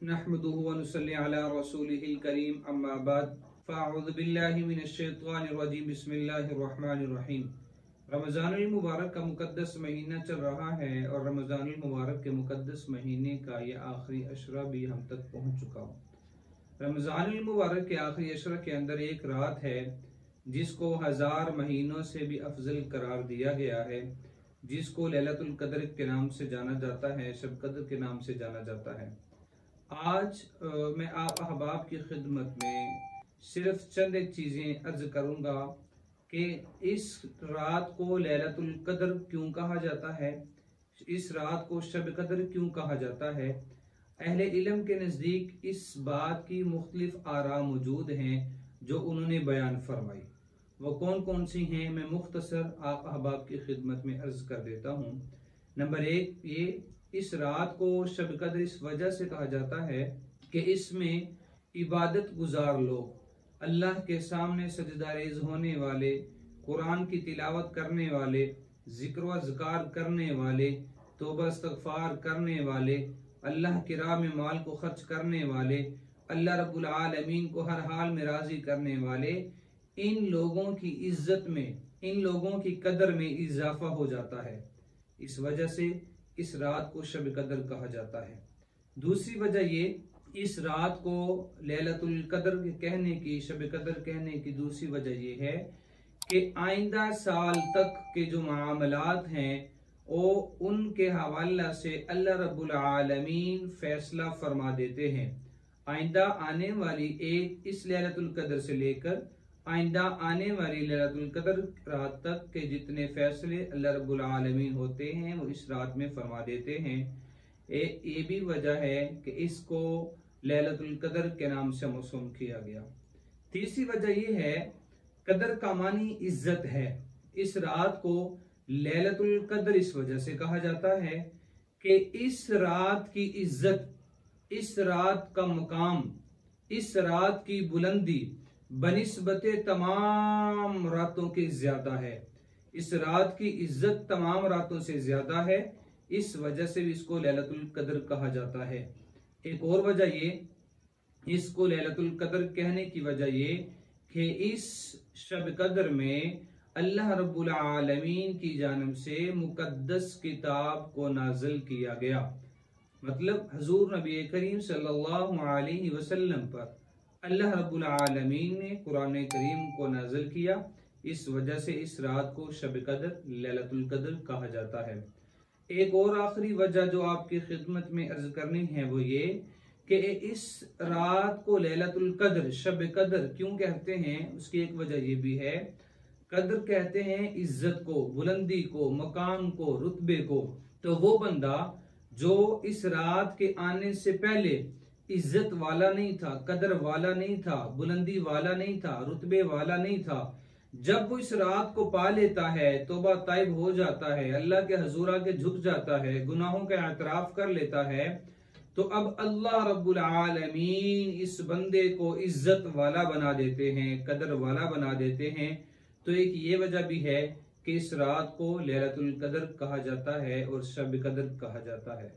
नहमदुहु व नुसल्ली अला रसूलिहिल करीम अम्मा बाद फ़अऊज़ु बिल्लाहि मिनश्शैतानिर रजीम बिस्मिल्लाहिर रहमानिर रहीम। रमज़ानुल मुबारक का मुकद्दस महीना चल रहा है और रमज़ानुल मुबारक के मुकद्दस महीने का ये आखिरी अशरा भी हम तक पहुँच चुका। रमज़ानुल मुबारक के आखिरी अशरा के अंदर एक रात है जिसको 1000 महीनों से भी अफजल करार दिया गया है, जिसको लैलतुल कद्र के नाम से जाना जाता है, शब कद्र के नाम से जाना जाता है। आज मैं आप अहबाब की खिदमत में सिर्फ चंद एक चीज़ें अर्ज करूँगा कि इस रात को लैलतुल कद्र क्यों कहा जाता है, इस रात को शब कद्र क्यों कहा जाता है। अहले इल्म के नज़दीक इस बात की मुख्तलिफ आरा मौजूद हैं जो उन्होंने बयान फरमाई। वो कौन कौन सी हैं मैं मुख्तसर आप अहबाब की खिदमत में अर्ज कर देता हूँ। नंबर एक, ये इस रात को शब कद्र इस वजह से कहा जाता है कि इसमें इबादत गुजार लोग, अल्लाह के सामने सजदारेज होने वाले, कुरान की तिलावत करने वाले, जिक्र व ज़कार करने वाले, तौबा इस्तग़फ़ार करने वाले, अल्लाह की राह में माल को खर्च करने वाले, अल्लाह रब्बुल आलमीन को हर हाल में राज़ी करने वाले, इन लोगों की इज्जत में, इन लोगों की कदर में इजाफा हो जाता है। इस वजह से इस रात को शब कद्र कहा जाता है। दूसरी वजह ये, इस रात को लैलतुल कद्र कहने की, शब कद्र कहने की दूसरी वजह ये है कि आइंदा साल तक के जो मामलात हैं वो उनके हवाला से अल्लाह रब्बुल आलमीन फैसला फरमा देते हैं। आइंदा आने वाली एक इस लैलतुल कद्र से लेकर आइंदा आने वाली लैलतुल कद्र रात तक के जितने फैसले अल्लाह रब्बुल आलमीन होते हैं वो इस रात में फरमा देते हैं। ये भी वजह है कि इसको लैलतुल कद्र के नाम से मौसूम किया गया। तीसरी वजह ये है, कद्र का मानी इज्जत है। इस रात को लैलतुल कद्र इस वजह से कहा जाता है कि इस रात की इज्जत, इस रात का मकाम, इस रात की बुलंदी बनिस्बते तमाम रातों के ज्यादा है। इस रात की इज्जत तमाम रातों से ज्यादा है, इस वजह से भी इसको लैलतुल कद्र कहा जाता है। एक और वजह ये, इसको लैलतुल कद्र कहने की वजह ये कि इस शब कद्र में अल्लाह रब्बुल आलमीन की जानिब से मुकद्दस किताब को नाज़िल किया गया। मतलब हुज़ूर नबी करीम सल्लल्लाहु अलैहि वसल्लम पर अल्लाह रब्बुल आलमीन ने कुरान करीम को नाज़िल किया। इस वजह से इस रात को शब कद्र, लैलतुल कद्र कहा जाता है। एक और आखिरी वजह जो आपकी खिदमत में अर्ज करनी है वो ये कि इस रात को लैलतुल कद्र, शब कद्र क्यों कहते हैं, उसकी एक वजह ये भी है, कद्र कहते हैं इज्जत को, बुलंदी को, मकाम को, रुतबे को। तो वो बंदा जो इस रात के आने से पहले इज्जत वाला नहीं था, कदर वाला नहीं था, बुलंदी वाला नहीं था, रुतबे वाला नहीं था, जब वो इस रात को पा लेता है, तौबा ताइब हो जाता है, अल्लाह के हुजूर आके झुक जाता है, गुनाहों का एतराफ कर लेता है, तो अब अल्लाह रब्बुल आलमीन इस बंदे को इज्जत वाला बना देते हैं, कदर वाला बना देते हैं। तो एक ये वजह भी है कि इस रात को लैलतुल कद्र कहा जाता है और शब कद्र कहा जाता है।